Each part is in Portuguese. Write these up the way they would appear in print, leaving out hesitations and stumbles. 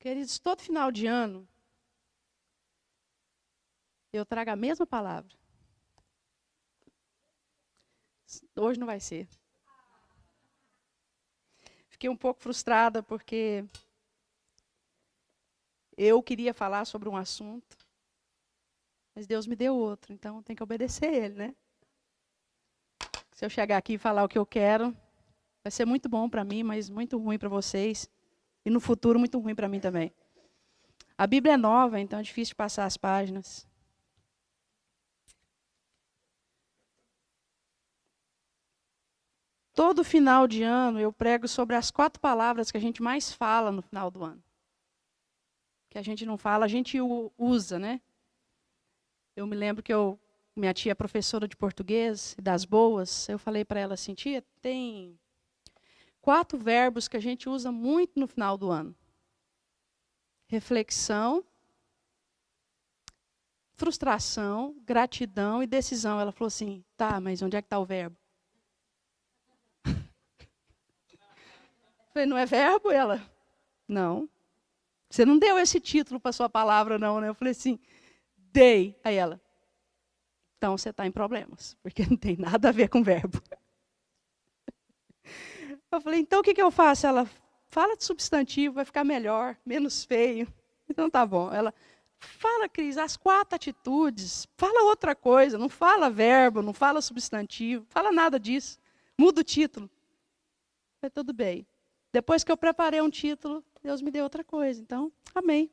Queridos, todo final de ano, eu trago a mesma palavra. Hoje não vai ser. Fiquei um pouco frustrada porque eu queria falar sobre um assunto, mas Deus me deu outro, então tem que obedecer Ele, né? Se eu chegar aqui e falar o que eu quero, vai ser muito bom para mim, mas muito ruim para vocês. E no futuro, muito ruim para mim também. A Bíblia é nova, então é difícil de passar as páginas. Todo final de ano eu prego sobre as 4 palavras que a gente mais fala no final do ano. Que a gente não fala, a gente usa, né? Eu me lembro que minha tia é professora de português, das boas, eu falei para ela assim, tia, tem 4 verbos que a gente usa muito no final do ano. Reflexão, frustração, gratidão e decisão. Ela falou assim, tá, mas onde é que está o verbo? Eu falei, não é verbo? Ela, não. Você não deu esse título para sua palavra, não, né? Eu falei assim, dei. Aí ela, então você está em problemas, porque não tem nada a ver com verbo. Eu falei, então o que eu faço? Ela, fala de substantivo, vai ficar melhor, menos feio. Então tá bom. Ela, fala, Cris, as 4 atitudes, fala outra coisa, não fala verbo, não fala substantivo, fala nada disso. Muda o título. Eu falei, tudo bem. Depois que eu preparei um título, Deus me deu outra coisa. Então, amém.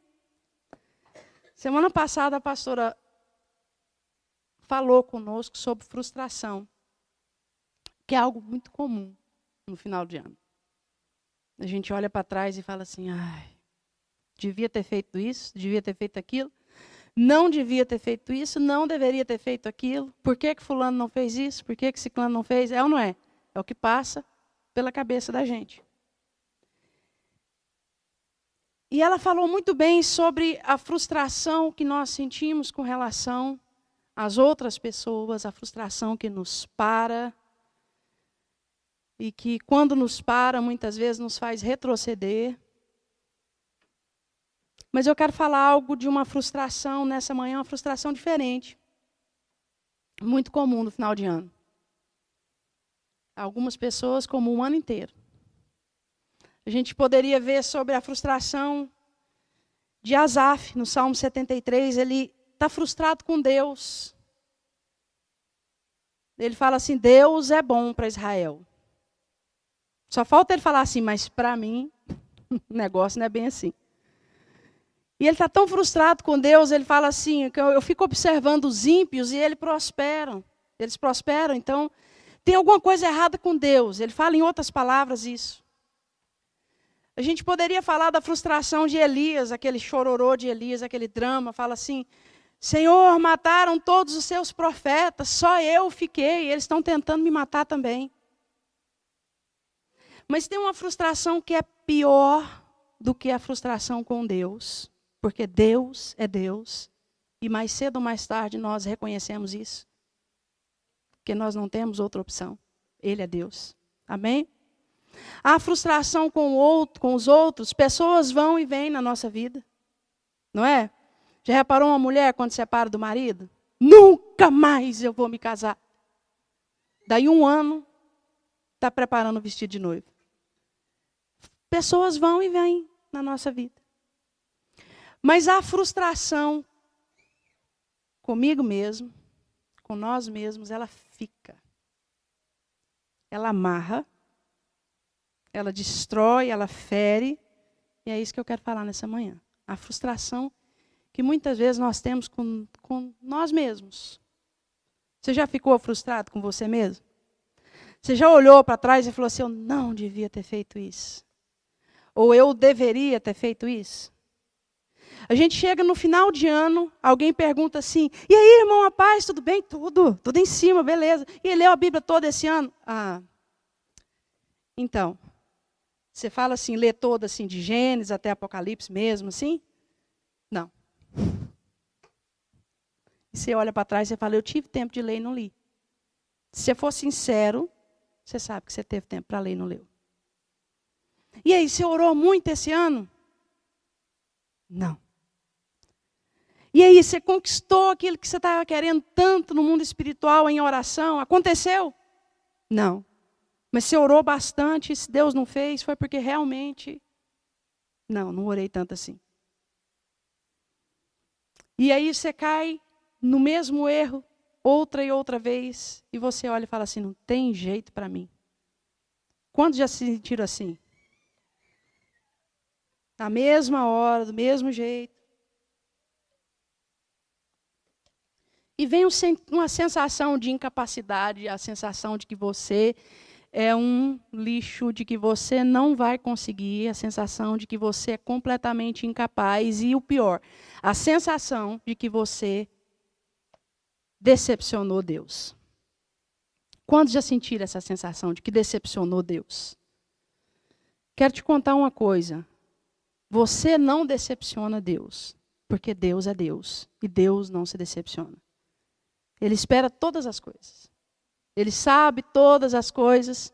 Semana passada a pastora falou conosco sobre frustração, que é algo muito comum no final de ano. A gente olha para trás e fala assim, ai, devia ter feito isso, devia ter feito aquilo, não devia ter feito isso, não deveria ter feito aquilo, por que fulano não fez isso, por que ciclano não fez, é ou não é? É o que passa pela cabeça da gente. E ela falou muito bem sobre a frustração que nós sentimos com relação às outras pessoas, a frustração que nos para, e que quando nos para, muitas vezes nos faz retroceder. Mas eu quero falar algo de uma frustração nessa manhã, uma frustração diferente. Muito comum no final de ano. Algumas pessoas como um ano inteiro. A gente poderia ver sobre a frustração de Asaf, no Salmo 73, ele está frustrado com Deus. Ele fala assim, Deus é bom para Israel. Só falta ele falar assim, mas para mim, o negócio não é bem assim. E ele está tão frustrado com Deus, ele fala assim, que eu fico observando os ímpios e eles prosperam, então tem alguma coisa errada com Deus. Ele fala em outras palavras isso. A gente poderia falar da frustração de Elias, aquele chororô de Elias, aquele drama, fala assim, Senhor, mataram todos os seus profetas, só eu fiquei, eles estão tentando me matar também. Mas tem uma frustração que é pior do que a frustração com Deus. Porque Deus é Deus. E mais cedo ou mais tarde nós reconhecemos isso. Porque nós não temos outra opção. Ele é Deus. Amém? A frustração com os outros, pessoas vão e vêm na nossa vida. Não é? Já reparou uma mulher quando se separa do marido? Nunca mais eu vou me casar. Daí 1 ano, está preparando o vestido de noiva. Pessoas vão e vêm na nossa vida. Mas a frustração comigo mesmo, com nós mesmos, ela fica. Ela amarra, ela destrói, ela fere. E é isso que eu quero falar nessa manhã. A frustração que muitas vezes nós temos com nós mesmos. Você já ficou frustrado com você mesmo? Você já olhou para trás e falou assim, eu não devia ter feito isso. Ou eu deveria ter feito isso. A gente chega no final de ano, alguém pergunta assim, e aí, irmão, a paz, tudo bem? Tudo em cima, beleza. E leu a Bíblia toda esse ano? Ah, então, você fala assim, lê toda assim, de Gênesis até Apocalipse mesmo, assim? Não. E você olha para trás e fala, eu tive tempo de ler e não li. Se você for sincero, você sabe que você teve tempo para ler e não leu. E aí, você orou muito esse ano? Não. E aí, você conquistou aquilo que você estava querendo tanto no mundo espiritual, em oração? Aconteceu? Não. Mas você orou bastante, e se Deus não fez, foi porque realmente... Não orei tanto assim. E aí você cai no mesmo erro, outra e outra vez, e você olha e fala assim, não tem jeito para mim. Quantos já se sentiram assim? Na mesma hora, do mesmo jeito. E vem uma sensação de incapacidade, a sensação de que você é um lixo, de que você não vai conseguir, a sensação de que você é completamente incapaz. E o pior, a sensação de que você decepcionou Deus. Quantos já sentiram essa sensação de que decepcionou Deus? Quero te contar uma coisa. Você não decepciona Deus, porque Deus é Deus e Deus não se decepciona. Ele espera todas as coisas. Ele sabe todas as coisas.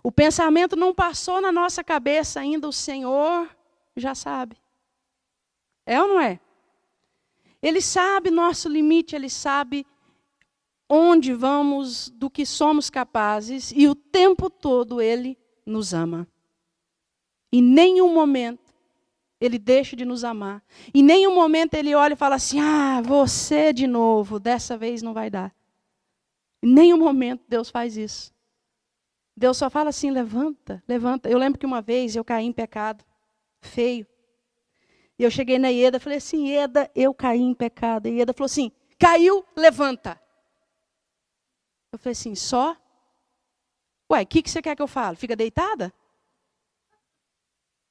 O pensamento não passou na nossa cabeça ainda, o Senhor já sabe. É ou não é? Ele sabe nosso limite, Ele sabe onde vamos, do que somos capazes, e o tempo todo Ele nos ama. Em nenhum momento Ele deixa de nos amar. Em nenhum momento Ele olha e fala assim, você de novo, dessa vez não vai dar. Em nenhum momento Deus faz isso. Deus só fala assim, levanta, levanta. Eu lembro que uma vez eu caí em pecado, feio. E eu cheguei na Ieda, falei assim, Ieda, eu caí em pecado. E Ieda falou assim, caiu, levanta. Eu falei assim, só? Ué, o que você quer que eu fale? Fica deitada?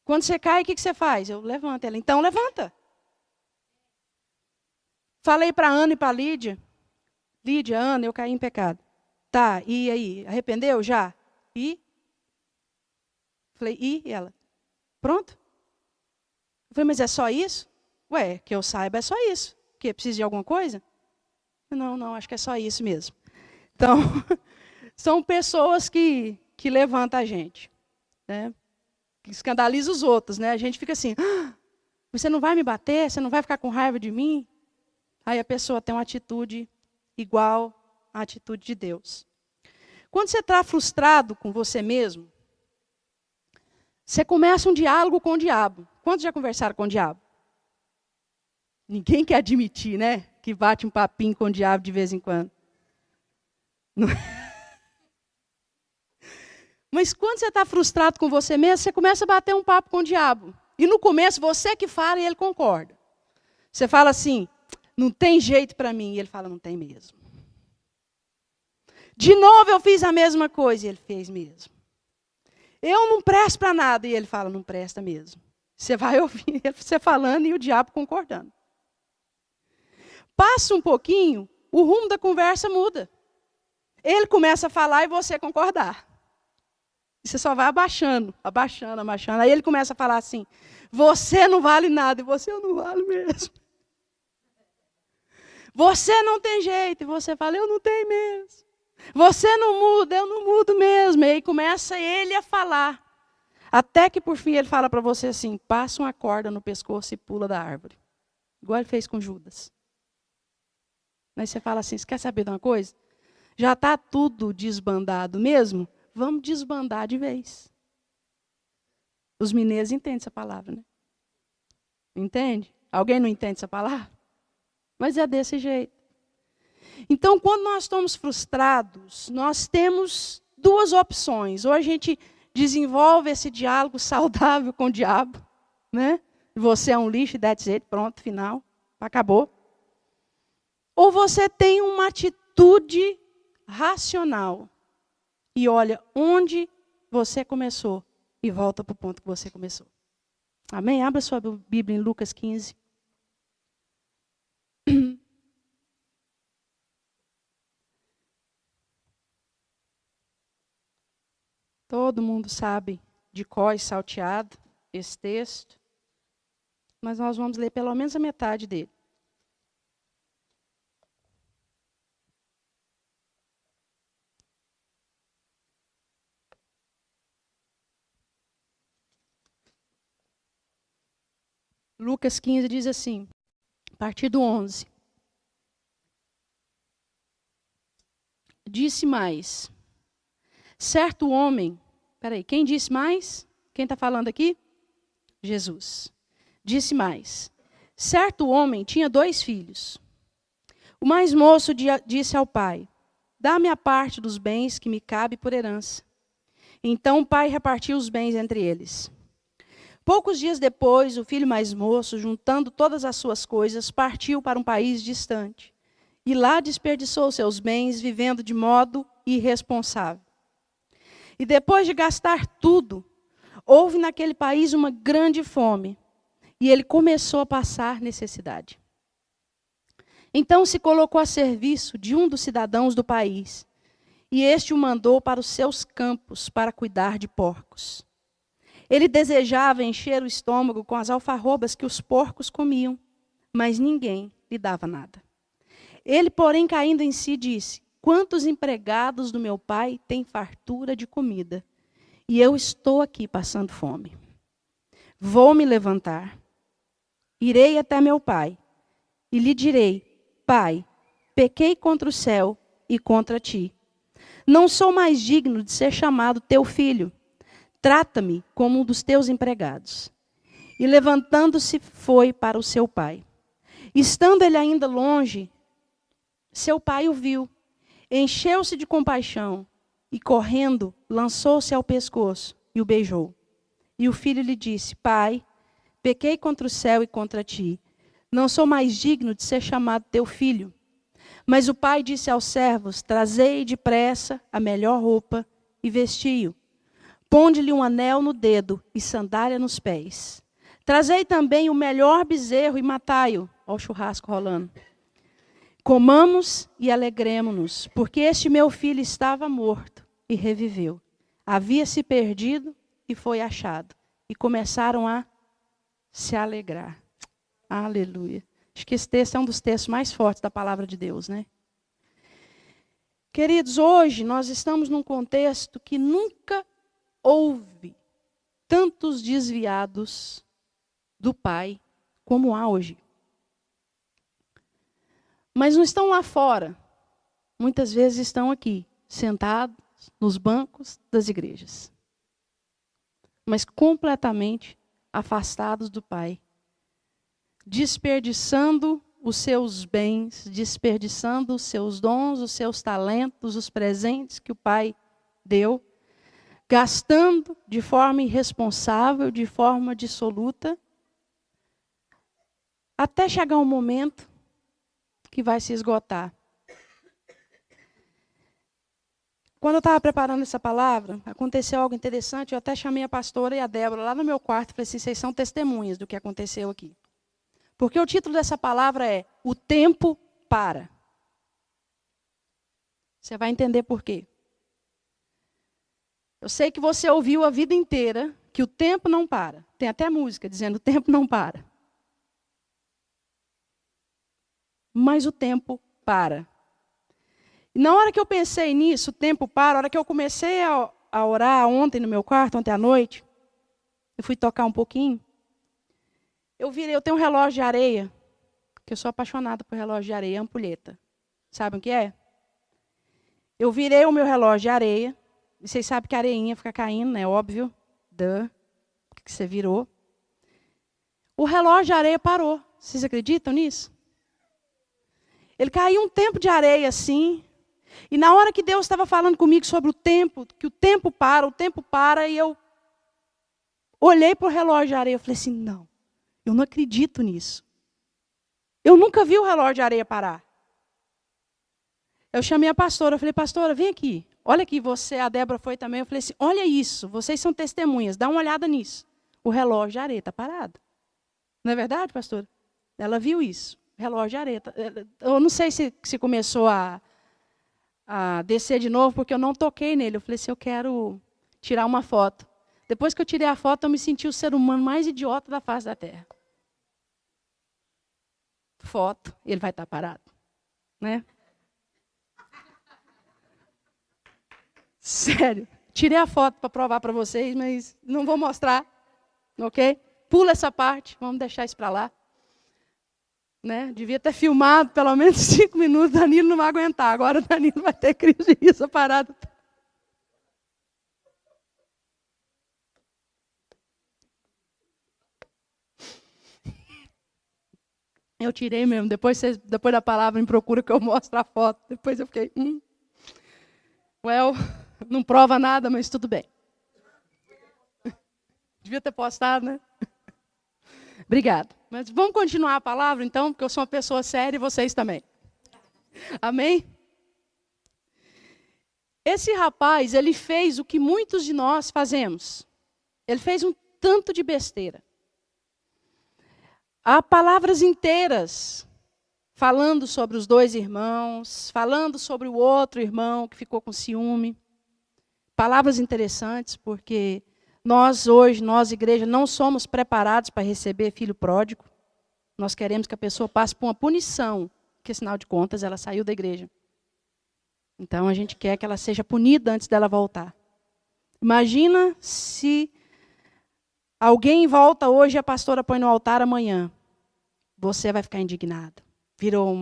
Quando você cai, o que você faz? Eu levanto. Ela, então levanta. Falei para a Ana e para a Lídia. Lídia, Ana, eu caí em pecado. Tá, e aí? Arrependeu já? E? Falei, e ela? Pronto? Eu falei, mas é só isso? Ué, que eu saiba é só isso. Que precisa de alguma coisa? Não, acho que é só isso mesmo. Então, são pessoas que levantam a gente, né? Que escandalizam os outros, né? A gente fica assim, você não vai me bater? Você não vai ficar com raiva de mim? Aí a pessoa tem uma atitude igual à atitude de Deus. Quando você está frustrado com você mesmo, você começa um diálogo com o diabo. Quantos já conversaram com o diabo? Ninguém quer admitir, né? Que bate um papinho com o diabo de vez em quando. Não. Mas quando você está frustrado com você mesmo, você começa a bater um papo com o diabo. E no começo você que fala e ele concorda. Você fala assim, não tem jeito para mim. E ele fala, não tem mesmo. De novo eu fiz a mesma coisa. E ele fez mesmo. Eu não presto para nada. E ele fala, não presta mesmo. Você vai ouvir você falando e o diabo concordando. Passa um pouquinho, o rumo da conversa muda. Ele começa a falar e você concordar. E você só vai abaixando. Aí ele começa a falar assim, você não vale nada. E você, eu não vale mesmo. Você não tem jeito. E você fala, eu não tenho mesmo. Você não muda, eu não mudo mesmo. E aí começa ele a falar. Até que por fim ele fala para você assim, passa uma corda no pescoço e pula da árvore. Igual ele fez com Judas. Aí você fala assim, você quer saber de uma coisa? Já está tudo desbandado mesmo? Vamos desbandar de vez. Os mineiros entendem essa palavra, né? Entende? Alguém não entende essa palavra? Mas é desse jeito. Então, quando nós estamos frustrados, nós temos duas opções. Ou a gente desenvolve esse diálogo saudável com o diabo, né? Você é um lixo, that's it, pronto, final, acabou. Ou você tem uma atitude racional e olha onde você começou e volta para o ponto que você começou. Amém? Abra sua Bíblia em Lucas 15. Todo mundo sabe de cor e salteado esse texto, mas nós vamos ler pelo menos a metade dele. Lucas 15 diz assim, a partir do 11. Disse mais, certo homem, quem disse mais? Quem está falando aqui? Jesus. Disse mais, certo homem tinha 2 filhos. O mais moço disse ao pai, dá-me a parte dos bens que me cabe por herança. Então o pai repartiu os bens entre eles. Poucos dias depois, o filho mais moço, juntando todas as suas coisas, partiu para um país distante. E lá desperdiçou seus bens, vivendo de modo irresponsável. E depois de gastar tudo, houve naquele país uma grande fome. E ele começou a passar necessidade. Então se colocou a serviço de um dos cidadãos do país. E este o mandou para os seus campos para cuidar de porcos. Ele desejava encher o estômago com as alfarrobas que os porcos comiam, mas ninguém lhe dava nada. Ele, porém, caindo em si, disse, quantos empregados do meu pai têm fartura de comida, e eu estou aqui passando fome. Vou me levantar, irei até meu pai, e lhe direi, pai, pequei contra o céu e contra ti. Não sou mais digno de ser chamado teu filho. Trata-me como um dos teus empregados. E levantando-se, foi para o seu pai. Estando ele ainda longe, seu pai o viu, encheu-se de compaixão e, correndo, lançou-se ao pescoço e o beijou. E o filho lhe disse, pai, pequei contra o céu e contra ti. Não sou mais digno de ser chamado teu filho. Mas o pai disse aos servos, trazei depressa a melhor roupa e vestiu. Ponde-lhe um anel no dedo e sandália nos pés. Trazei também o melhor bezerro e matai-o. Olha o churrasco rolando. Comamos e alegremo-nos, porque este meu filho estava morto e reviveu. Havia se perdido e foi achado. E começaram a se alegrar. Aleluia. Acho que esse texto é um dos textos mais fortes da palavra de Deus, né? Queridos, hoje nós estamos num contexto que nunca houve tantos desviados do Pai como há hoje. Mas não estão lá fora. Muitas vezes estão aqui, sentados nos bancos das igrejas. Mas completamente afastados do Pai. Desperdiçando os seus bens, desperdiçando os seus dons, os seus talentos, os presentes que o Pai deu, gastando de forma irresponsável, de forma dissoluta, até chegar um momento que vai se esgotar. Quando eu estava preparando essa palavra, aconteceu algo interessante, eu até chamei a pastora e a Débora lá no meu quarto e falei assim, vocês são testemunhas do que aconteceu aqui. Porque o título dessa palavra é O Tempo Para. Você vai entender por quê. Eu sei que você ouviu a vida inteira que o tempo não para. Tem até música dizendo o tempo não para. Mas o tempo para. E na hora que eu pensei nisso, o tempo para, na hora que eu comecei a orar ontem no meu quarto, ontem à noite, eu fui tocar um pouquinho. Eu tenho um relógio de areia, que eu sou apaixonada por relógio de areia, ampulheta. Sabem o que é? Eu virei o meu relógio de areia, e vocês sabem que a areinha fica caindo, né? Óbvio. Que você virou. O relógio de areia parou. Vocês acreditam nisso? Ele caiu um tempo de areia assim, e na hora que Deus estava falando comigo sobre o tempo, que o tempo para, e eu olhei para o relógio de areia e falei assim, não. Eu não acredito nisso. Eu nunca vi o relógio de areia parar. Eu chamei a pastora, eu falei, pastora, vem aqui. Olha aqui, a Débora foi também. Eu falei assim, olha isso, vocês são testemunhas, dá uma olhada nisso. O relógio de areia está parado. Não é verdade, pastora? Ela viu isso, o relógio de areia. Eu não sei se começou a descer de novo, porque eu não toquei nele. Eu falei assim, eu quero tirar uma foto. Depois que eu tirei a foto, eu me senti o ser humano mais idiota da face da terra. Foto, ele vai estar parado, né? Sério, tirei a foto para provar para vocês, mas não vou mostrar, ok? Pula essa parte, vamos deixar isso para lá. Né? Devia ter filmado pelo menos 5 minutos, Danilo não vai aguentar. Agora o Danilo vai ter crise de riso parado. Eu tirei mesmo. Depois da palavra me procura que eu mostro a foto. Depois eu fiquei, não prova nada, mas tudo bem. Devia ter postado, né? Obrigada. Mas vamos continuar a palavra, então, porque eu sou uma pessoa séria e vocês também. Amém? Esse rapaz, ele fez o que muitos de nós fazemos. Ele fez um tanto de besteira. Há palavras inteiras falando sobre os 2 irmãos, falando sobre o outro irmão que ficou com ciúme. Palavras interessantes, porque nós igreja, não somos preparados para receber filho pródigo. Nós queremos que a pessoa passe por uma punição, porque, afinal de contas, ela saiu da igreja. Então, a gente quer que ela seja punida antes dela voltar. Imagina se alguém volta hoje e a pastora põe no altar amanhã. Você vai ficar indignado. Virou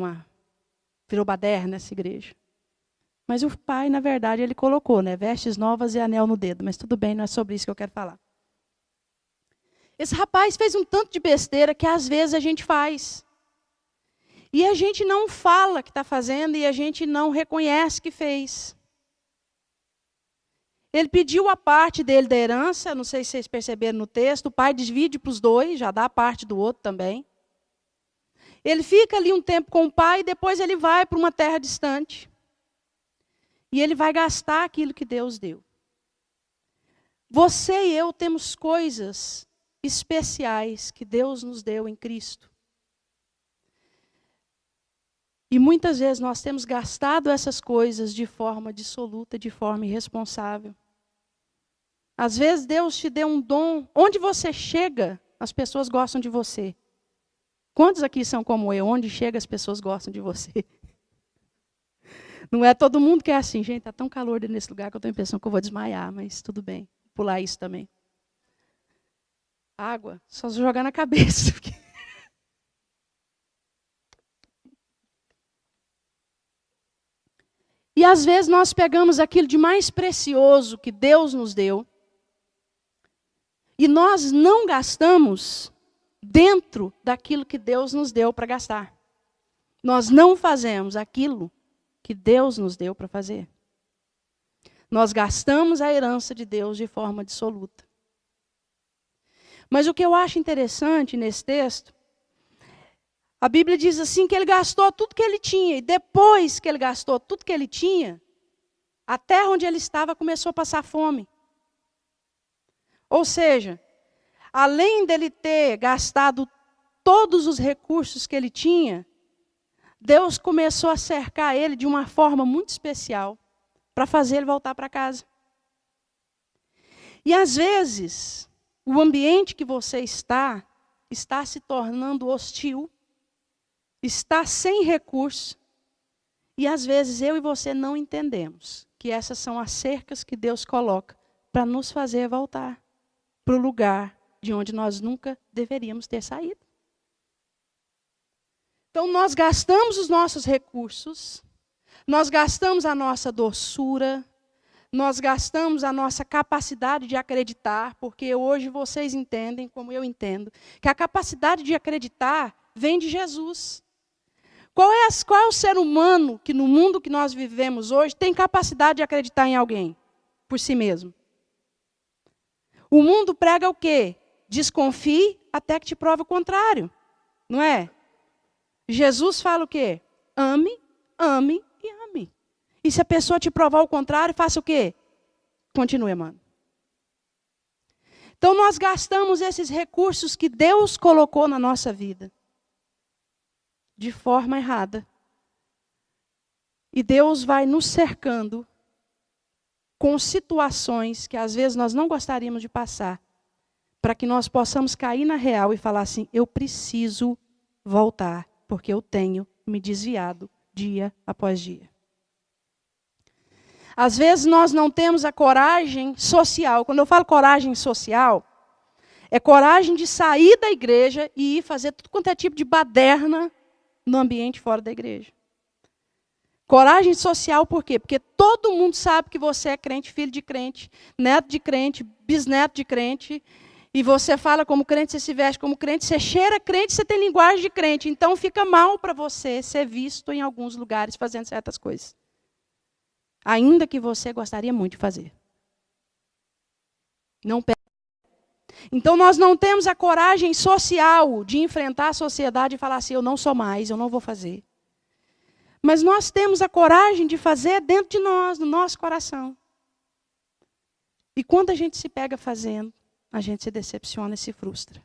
baderna nessa igreja. Mas o pai, na verdade, ele colocou, né? Vestes novas e anel no dedo. Mas tudo bem, não é sobre isso que eu quero falar. Esse rapaz fez um tanto de besteira que às vezes a gente faz. E a gente não fala que está fazendo e a gente não reconhece que fez. Ele pediu a parte dele da herança, não sei se vocês perceberam no texto, o pai divide para os 2, já dá a parte do outro também. Ele fica ali um tempo com o pai e depois ele vai para uma terra distante. E ele vai gastar aquilo que Deus deu. Você e eu temos coisas especiais que Deus nos deu em Cristo. E muitas vezes nós temos gastado essas coisas de forma dissoluta, de forma irresponsável. Às vezes Deus te deu um dom. Onde você chega, as pessoas gostam de você. Quantos aqui são como eu? Onde chega, as pessoas gostam de você. Não é todo mundo que é assim. Gente, está tão calor nesse lugar que eu tenho a impressão que eu vou desmaiar, mas tudo bem. Vou pular isso também. Água, só jogar na cabeça. E às vezes nós pegamos aquilo de mais precioso que Deus nos deu e nós não gastamos dentro daquilo que Deus nos deu para gastar. Nós não fazemos aquilo que Deus nos deu para fazer. Nós gastamos a herança de Deus de forma dissoluta. Mas o que eu acho interessante nesse texto, a Bíblia diz assim que ele gastou tudo que ele tinha. E depois que ele gastou tudo que ele tinha, a terra onde ele estava começou a passar fome. Ou seja, além dele ter gastado todos os recursos que ele tinha, Deus começou a cercar ele de uma forma muito especial para fazer ele voltar para casa. E às vezes, o ambiente que você está se tornando hostil, está sem recurso, e às vezes eu e você não entendemos que essas são as cercas que Deus coloca para nos fazer voltar para o lugar de onde nós nunca deveríamos ter saído. Então nós gastamos os nossos recursos, nós gastamos a nossa doçura, nós gastamos a nossa capacidade de acreditar, porque hoje vocês entendem, como eu entendo, que a capacidade de acreditar vem de Jesus. Qual é o ser humano que no mundo que nós vivemos hoje tem capacidade de acreditar em alguém por si mesmo? O mundo prega o quê? Desconfie até que te prove o contrário, não é? Jesus fala o quê? Ame, ame e ame. E se a pessoa te provar o contrário, faça o quê? Continue amando. Então nós gastamos esses recursos que Deus colocou na nossa vida de forma errada. E Deus vai nos cercando com situações que às vezes nós não gostaríamos de passar, para que nós possamos cair na real e falar assim, eu preciso voltar, porque eu tenho me desviado dia após dia. Às vezes nós não temos a coragem social. Quando eu falo coragem social, É coragem de sair da igreja e ir fazer tudo quanto é tipo de baderna no ambiente fora da igreja. Coragem social por quê? Porque todo mundo sabe que você é crente, filho de crente, neto de crente, bisneto de crente, e você fala como crente, você se veste como crente, você cheira crente, você tem linguagem de crente. Então fica mal para você ser visto em alguns lugares fazendo certas coisas. Ainda que você gostaria muito de fazer. Não perde. Então nós não temos a coragem social de enfrentar a sociedade e falar assim, eu não sou mais, eu não vou fazer. Mas nós temos a coragem de fazer dentro de nós, no nosso coração. E quando a gente se pega fazendo, a gente se decepciona e se frustra.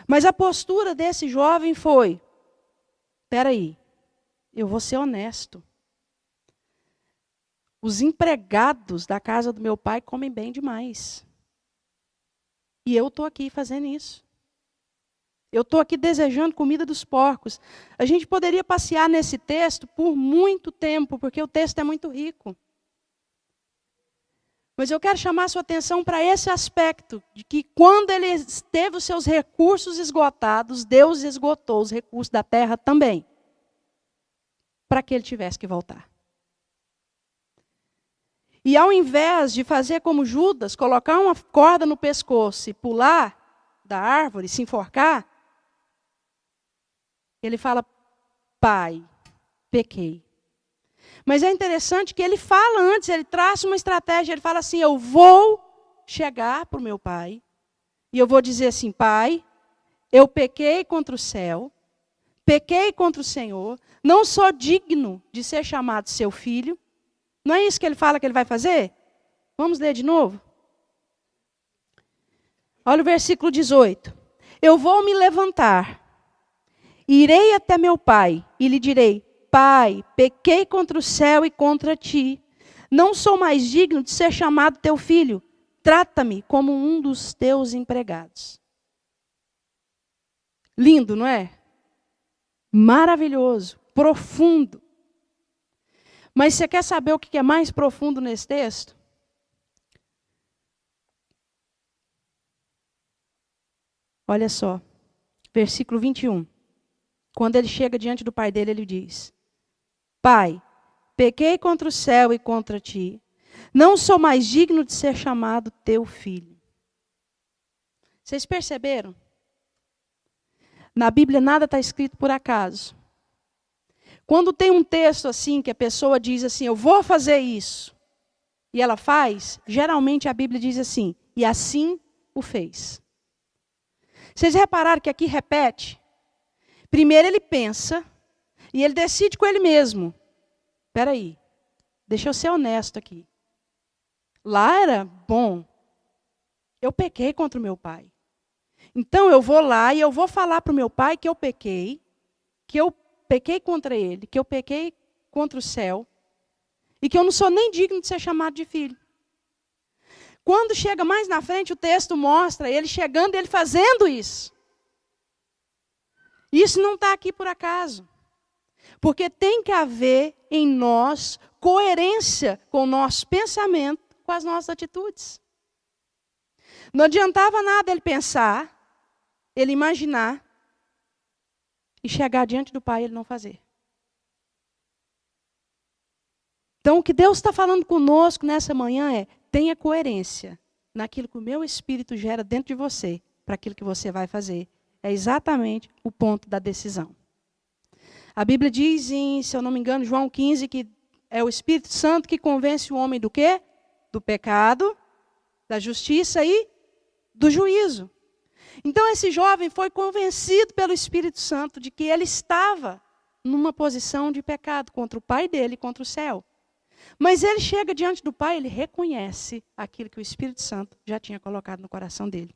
Mas a postura desse jovem foi, espera aí, eu vou ser honesto. Os empregados da casa do meu pai comem bem demais. E eu estou aqui fazendo isso. Eu estou aqui desejando comida dos porcos. A gente poderia passear nesse texto por muito tempo, porque o texto é muito rico. Mas eu quero chamar a sua atenção para esse aspecto, de que quando ele teve os seus recursos esgotados, Deus esgotou os recursos da terra também, para que ele tivesse que voltar. E ao invés de fazer como Judas, colocar uma corda no pescoço e pular da árvore, se enforcar, ele fala, pai, pequei. Mas é interessante que ele fala antes, ele traça uma estratégia, ele fala assim, eu vou chegar para o meu pai, e eu vou dizer assim, pai, eu pequei contra o céu, pequei contra o Senhor, não sou digno de ser chamado seu filho. Não é isso que ele fala que ele vai fazer? Vamos ler de novo? Olha o versículo 18. Eu vou me levantar, irei até meu pai e lhe direi, pai, pequei contra o céu e contra ti. Não sou mais digno de ser chamado teu filho. Trata-me como um dos teus empregados. Lindo, não é? Maravilhoso, profundo. Mas você quer saber o que é mais profundo nesse texto? Olha só, versículo 21. Quando ele chega diante do pai dele, ele diz, pai, pequei contra o céu e contra ti. Não sou mais digno de ser chamado teu filho. Vocês perceberam? Na Bíblia nada está escrito por acaso. Quando tem um texto assim, que a pessoa diz assim, eu vou fazer isso, e ela faz, geralmente a Bíblia diz assim, e assim o fez. Vocês repararam que aqui repete? Primeiro ele pensa, e ele decide com ele mesmo. Espera aí, deixa eu ser honesto aqui. Lá era bom, eu pequei contra o meu pai. Então eu vou lá e eu vou falar para o meu pai que eu pequei contra ele, que eu pequei contra o céu, e que eu não sou nem digno de ser chamado de filho. Quando chega mais na frente, o texto mostra ele chegando e ele fazendo isso. Isso não está aqui por acaso. Porque tem que haver em nós coerência com o nosso pensamento, com as nossas atitudes. Não adiantava nada ele pensar, ele imaginar, e chegar diante do Pai e ele não fazer. Então, o que Deus está falando conosco nessa manhã é, tenha coerência naquilo que o meu Espírito gera dentro de você, para aquilo que você vai fazer. É exatamente o ponto da decisão. A Bíblia diz em, se eu não me engano, João 15, que é o Espírito Santo que convence o homem do quê? Do pecado, da justiça e do juízo. Então esse jovem foi convencido pelo Espírito Santo de que ele estava numa posição de pecado contra o pai dele e contra o céu. Mas ele chega diante do pai, ele reconhece aquilo que o Espírito Santo já tinha colocado no coração dele.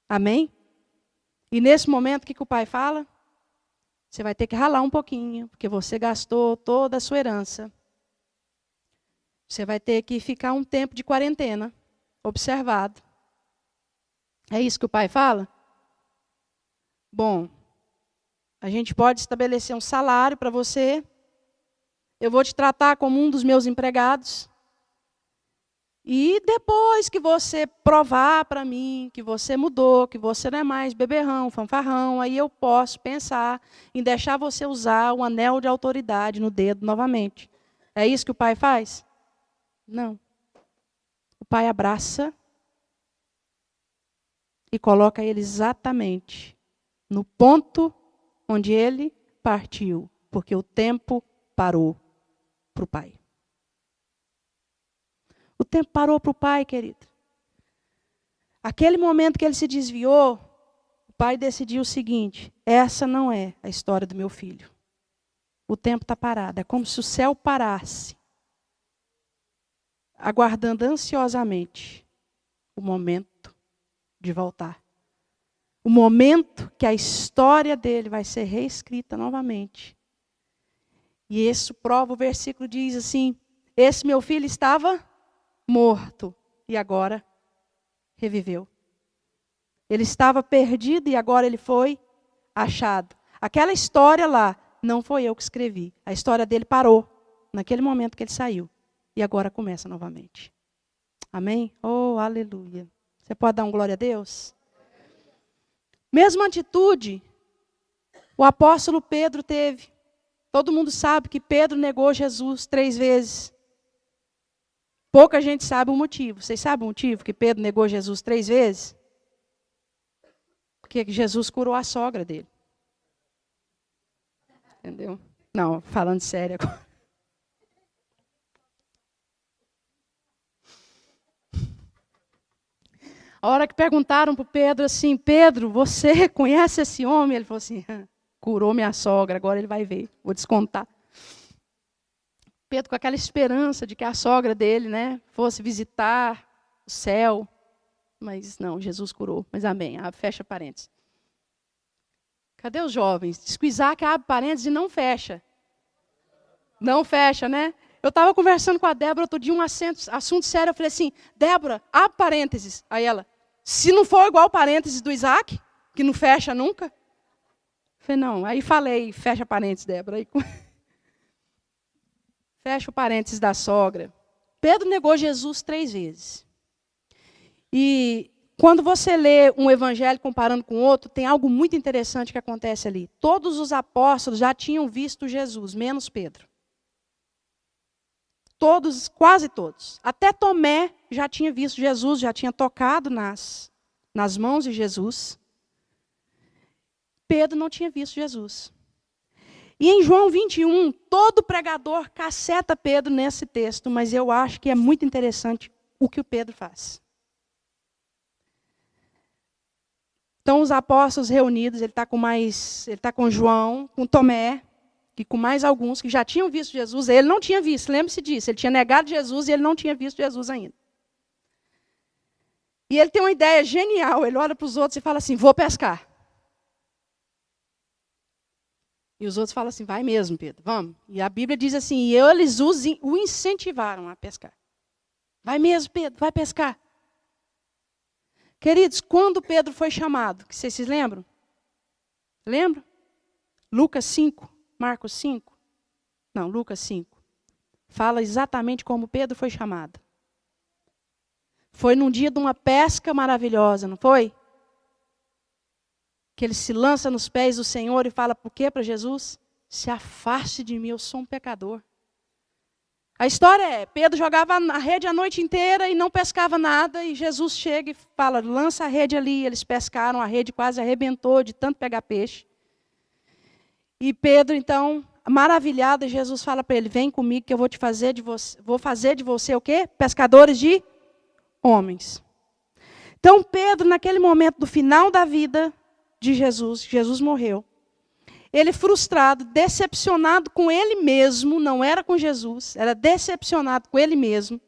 Amém? E nesse momento, o que o pai fala? Você vai ter que ralar um pouquinho, porque você gastou toda a sua herança. Você vai ter que ficar um tempo de quarentena, observado. É isso que o pai fala? Bom, a gente pode estabelecer um salário para você. Eu vou te tratar como um dos meus empregados. E depois que você provar para mim que você mudou, que você não é mais beberrão, fanfarrão, aí eu posso pensar em deixar você usar o anel de autoridade no dedo novamente. É isso que o pai faz? Não. O pai abraça e coloca ele exatamente no ponto onde ele partiu, porque o tempo parou para o pai. O tempo parou para o pai, querido. Aquele momento que ele se desviou, o pai decidiu o seguinte: essa não é a história do meu filho. O tempo está parado. É como se o céu parasse, aguardando ansiosamente o momento de voltar. O momento que a história dele vai ser reescrita novamente. E isso prova, o versículo diz assim: esse meu filho estava morto e agora reviveu. Ele estava perdido e agora ele foi achado. Aquela história lá, não foi eu que escrevi. A história dele parou naquele momento que ele saiu. E agora começa novamente. Amém? Oh, aleluia. Você pode dar um glória a Deus? Mesma atitude o apóstolo Pedro teve. Todo mundo sabe que Pedro negou Jesus 3 vezes. Pouca gente sabe o motivo. Vocês sabem o motivo que Pedro negou Jesus 3 vezes? Porque Jesus curou a sogra dele. Entendeu? Não, falando sério agora. A hora que perguntaram para o Pedro assim: Pedro, você conhece esse homem? Ele falou assim: curou minha sogra, agora ele vai ver, vou descontar. Pedro com aquela esperança de que a sogra dele, né, fosse visitar o céu. Mas não, Jesus curou. Mas amém. Fecha parênteses. Cadê os jovens? Diz que o Isaac abre parênteses e não fecha. Não fecha, né? Eu estava conversando com a Débora outro dia, um assunto sério. Eu falei assim: Débora, abre parênteses. Aí ela: se não for igual o parênteses do Isaac, que não fecha nunca. Eu falei: não. Aí falei: fecha parênteses, Débora. Aí, fecha o parênteses da sogra. Pedro negou Jesus 3 vezes. E quando você lê um evangelho comparando com outro, tem algo muito interessante que acontece ali. Todos os apóstolos já tinham visto Jesus, menos Pedro. Todos, quase todos. Até Tomé já tinha visto Jesus, já tinha tocado nas mãos de Jesus. Pedro não tinha visto Jesus. E em João 21, todo pregador caceta Pedro nesse texto, mas eu acho que é muito interessante o que o Pedro faz. Então, os apóstolos reunidos, ele está com João, com Tomé, e com mais alguns que já tinham visto Jesus. Ele não tinha visto, lembre-se disso. Ele tinha negado Jesus e ele não tinha visto Jesus ainda. E ele tem uma ideia genial. Ele olha para os outros e fala assim: vou pescar. E os outros falam assim: vai mesmo, Pedro, vamos. E a Bíblia diz assim: e eles o incentivaram a pescar. Vai mesmo, Pedro, vai pescar. Queridos, quando Pedro foi chamado, que vocês se lembram? Lembram? Lucas 5, Marcos 5. Não, Lucas 5. Fala exatamente como Pedro foi chamado. Foi num dia de uma pesca maravilhosa, não foi? Que ele se lança nos pés do Senhor e fala por quê para Jesus? Se afaste de mim, eu sou um pecador. A história é, Pedro jogava a rede a noite inteira e não pescava nada, e Jesus chega e fala, lança a rede ali. Eles pescaram, a rede quase arrebentou de tanto pegar peixe. E Pedro, então, maravilhado, Jesus fala para ele: vem comigo que eu vou fazer de você o quê? Pescadores de homens. Então Pedro, naquele momento do final da vida de Jesus, Jesus morreu. Ele frustrado, decepcionado com ele mesmo, não era com Jesus, era decepcionado com ele mesmo.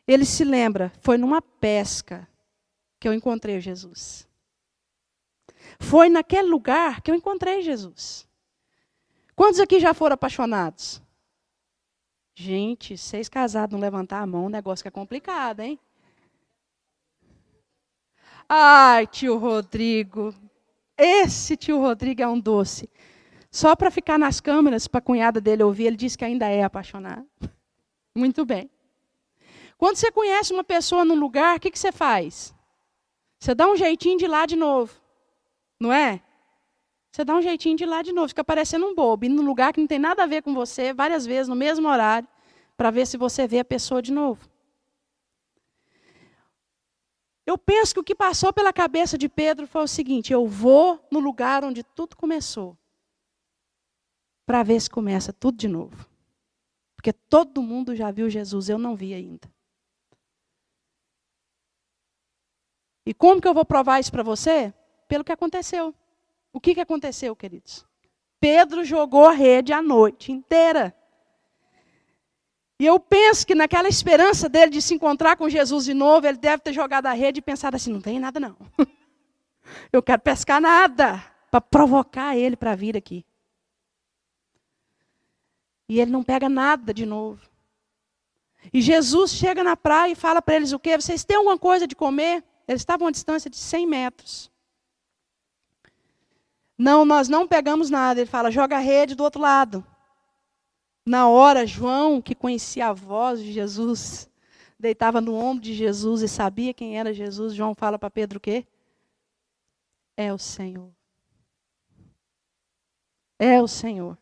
Ele se lembra, foi numa pesca que eu encontrei Jesus. Foi naquele lugar que eu encontrei Jesus. Quantos aqui já foram apaixonados? Gente, 6 casados não levantar a mão, o negócio que é complicado, hein? Ai, tio Rodrigo. Esse tio Rodrigo é um doce. Só para ficar nas câmeras, para a cunhada dele ouvir, ele disse que ainda é apaixonado. Muito bem. Quando você conhece uma pessoa num lugar, o que você faz? Você dá um jeitinho de ir lá de novo. Não é? Você dá um jeitinho de ir lá de novo. Fica parecendo um bobo. Indo num lugar que não tem nada a ver com você, várias vezes, no mesmo horário, para ver se você vê a pessoa de novo. Eu penso que o que passou pela cabeça de Pedro foi o seguinte: eu vou no lugar onde tudo começou, para ver se começa tudo de novo. Porque todo mundo já viu Jesus, eu não vi ainda. E como que eu vou provar isso para você? Pelo que aconteceu. O que aconteceu, queridos? Pedro jogou a rede a noite inteira. E eu penso que naquela esperança dele de se encontrar com Jesus de novo, ele deve ter jogado a rede e pensado assim: não tem nada não. Eu quero pescar nada, para provocar ele para vir aqui. E ele não pega nada de novo. E Jesus chega na praia e fala para eles o quê? Vocês têm alguma coisa de comer? Eles estavam a uma distância de 100 metros. Não, nós não pegamos nada. Ele fala: joga a rede do outro lado. Na hora, João, que conhecia a voz de Jesus, deitava no ombro de Jesus e sabia quem era Jesus. João fala para Pedro o quê? É o Senhor. É o Senhor.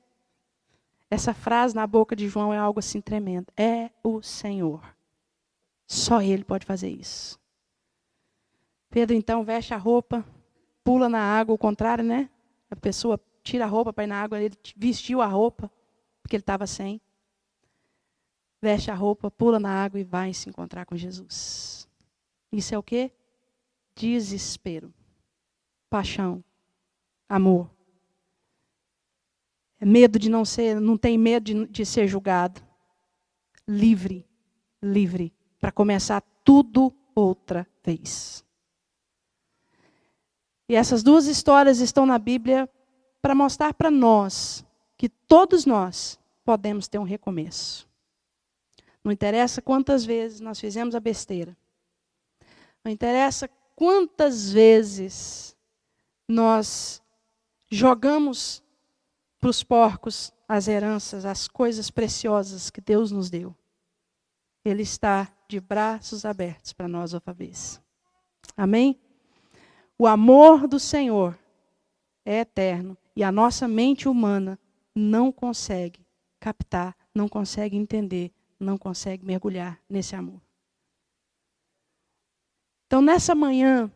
Essa frase na boca de João é algo assim tremendo. É o Senhor. Só Ele pode fazer isso. Pedro então veste a roupa, pula na água, o contrário, né? A pessoa tira a roupa para ir na água, ele vestiu a roupa, porque ele estava sem. Veste a roupa, pula na água e vai se encontrar com Jesus. Isso é o quê? Desespero. Paixão. Amor. É medo de não tem medo de ser julgado. Livre. Livre. Para começar tudo outra vez. E essas duas histórias estão na Bíblia para mostrar para nós que todos nós podemos ter um recomeço. Não interessa quantas vezes nós fizemos a besteira. Não interessa quantas vezes nós jogamos para os porcos as heranças, as coisas preciosas que Deus nos deu. Ele está de braços abertos para nós outra vez. Amém? O amor do Senhor é eterno e a nossa mente humana não consegue captar, não consegue entender, não consegue mergulhar nesse amor. Então, nessa manhã,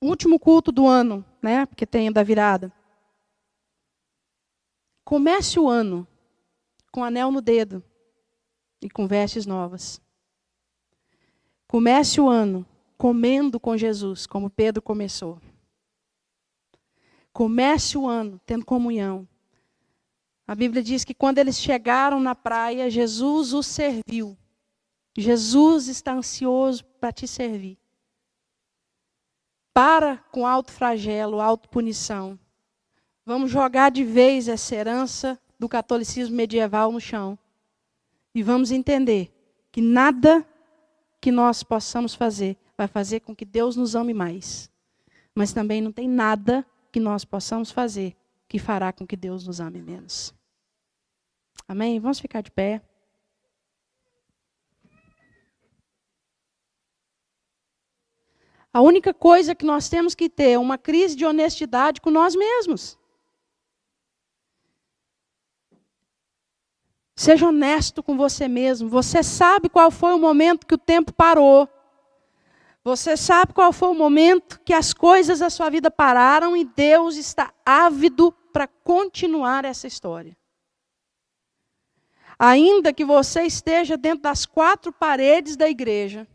último culto do ano, né? Porque tem da virada. Comece o ano com anel no dedo e com vestes novas. Comece o ano comendo com Jesus, como Pedro começou. Comece o ano tendo comunhão. A Bíblia diz que quando eles chegaram na praia, Jesus os serviu. Jesus está ansioso para te servir. Para com autoflagelo, autopunição. Vamos jogar de vez essa herança do catolicismo medieval no chão. E vamos entender que nada que nós possamos fazer vai fazer com que Deus nos ame mais. Mas também não tem nada que nós possamos fazer que fará com que Deus nos ame menos. Amém? Vamos ficar de pé. A única coisa que nós temos que ter é uma crise de honestidade com nós mesmos. Seja honesto com você mesmo. Você sabe qual foi o momento que o tempo parou. Você sabe qual foi o momento que as coisas da sua vida pararam e Deus está ávido para continuar essa história. Ainda que você esteja dentro das 4 paredes da igreja,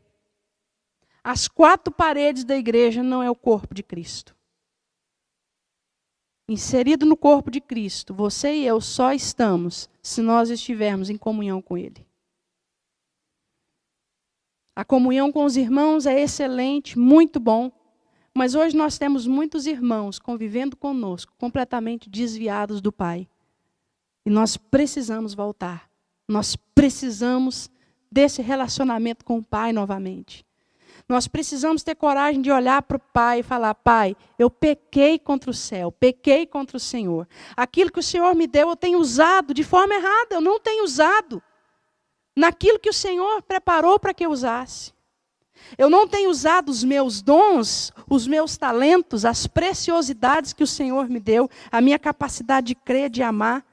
as 4 paredes da igreja não é o corpo de Cristo. Inserido no corpo de Cristo, você e eu só estamos se nós estivermos em comunhão com Ele. A comunhão com os irmãos é excelente, muito bom, mas hoje nós temos muitos irmãos convivendo conosco, completamente desviados do Pai. E nós precisamos voltar. Nós precisamos desse relacionamento com o Pai novamente. Nós precisamos ter coragem de olhar para o Pai e falar: Pai, eu pequei contra o céu, pequei contra o Senhor. Aquilo que o Senhor me deu eu tenho usado de forma errada, eu não tenho usado. naquilo que o Senhor preparou para que eu usasse. Eu não tenho usado os meus dons, os meus talentos, as preciosidades que o Senhor me deu, a minha capacidade de crer, de amar,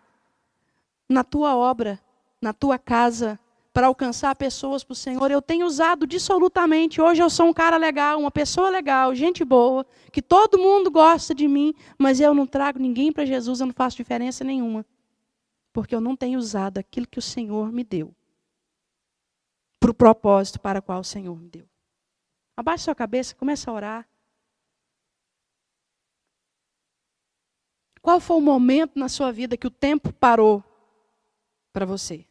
na tua obra, na tua casa, para alcançar pessoas para o Senhor. Eu tenho usado dissolutamente. Hoje eu sou um cara legal, uma pessoa legal, gente boa, que todo mundo gosta de mim, mas eu não trago ninguém para Jesus, eu não faço diferença nenhuma. Porque eu não tenho usado aquilo que o Senhor me deu, para o propósito para o qual o Senhor me deu. Abaixe sua cabeça, comece a orar. Qual foi o momento na sua vida que o tempo parou para você?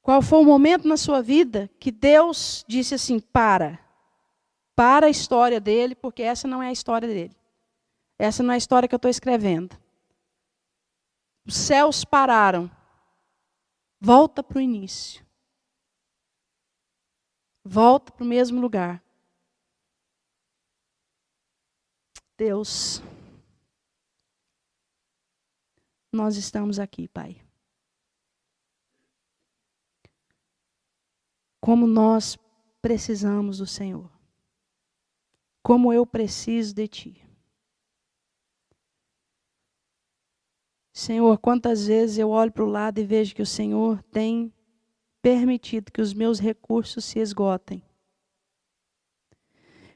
Qual foi o momento na sua vida que Deus disse assim, para a história dele, porque essa não é a história dele. Essa não é a história que eu estou escrevendo. Os céus pararam. Volta para o início. Volta para o mesmo lugar. Deus, nós estamos aqui, Pai. Como nós precisamos do Senhor. Como eu preciso de Ti. Senhor, quantas vezes eu olho para o lado e vejo que o Senhor tem permitido que os meus recursos se esgotem.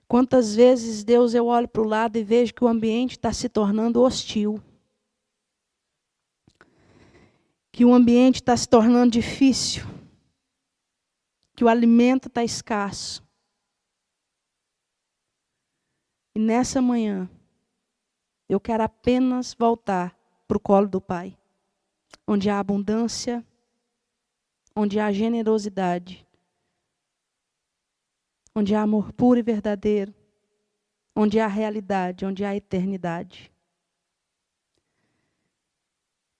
Quantas vezes, Deus, eu olho para o lado e vejo que o ambiente está se tornando hostil. Que o ambiente está se tornando difícil. Que o alimento está escasso. E nessa manhã, eu quero apenas voltar para o colo do Pai. Onde há abundância, onde há generosidade, onde há amor puro e verdadeiro, onde há realidade, onde há eternidade.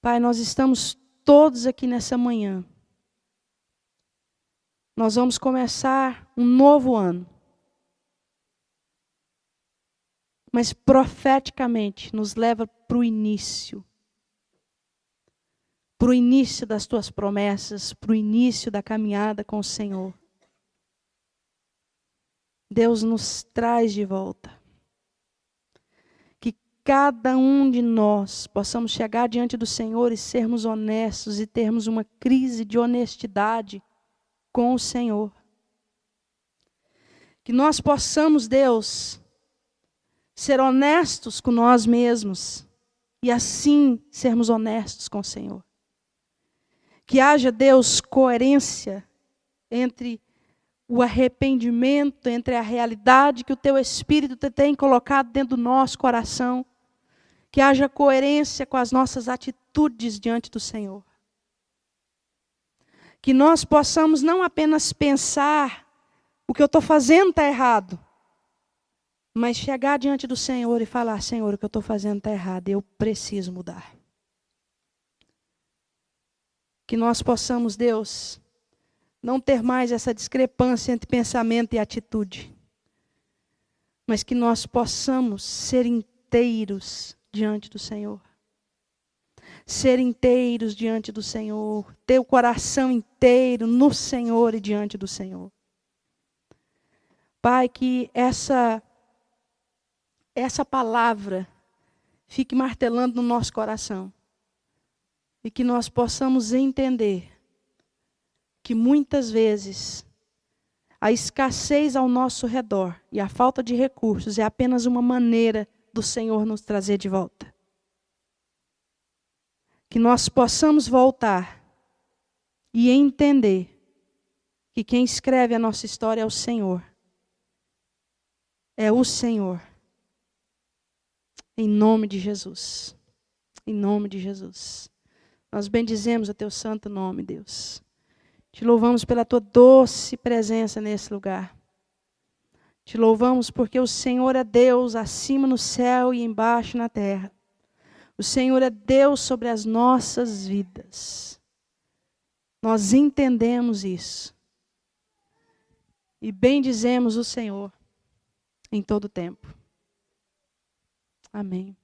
Pai, nós estamos todos aqui nessa manhã. Nós vamos começar um novo ano. Mas profeticamente nos leva para o início. Para o início das tuas promessas, para o início da caminhada com o Senhor. Deus nos traz de volta. Que cada um de nós possamos chegar diante do Senhor e sermos honestos e termos uma crise de honestidade com o Senhor. Que nós possamos, Deus, ser honestos com nós mesmos e assim sermos honestos com o Senhor. Que haja, Deus, coerência entre o arrependimento, entre a realidade que o Teu Espírito tem colocado dentro do nosso coração. Que haja coerência com as nossas atitudes diante do Senhor. Que nós possamos não apenas pensar o que eu estou fazendo está errado, mas chegar diante do Senhor e falar, Senhor, o que eu estou fazendo está errado, eu preciso mudar. Que nós possamos, Deus, não ter mais essa discrepância entre pensamento e atitude. Mas que nós possamos ser inteiros diante do Senhor. Ser inteiros diante do Senhor. Ter o coração inteiro no Senhor e diante do Senhor. Pai, que essa palavra fique martelando no nosso coração. E que nós possamos entender que muitas vezes a escassez ao nosso redor e a falta de recursos é apenas uma maneira do Senhor nos trazer de volta. Que nós possamos voltar e entender que quem escreve a nossa história é o Senhor. É o Senhor. Em nome de Jesus. Em nome de Jesus. Nós bendizemos o Teu santo nome, Deus. Te louvamos pela Tua doce presença nesse lugar. Te louvamos porque o Senhor é Deus acima no céu e embaixo na terra. O Senhor é Deus sobre as nossas vidas. Nós entendemos isso. E bendizemos o Senhor em todo tempo. Amém.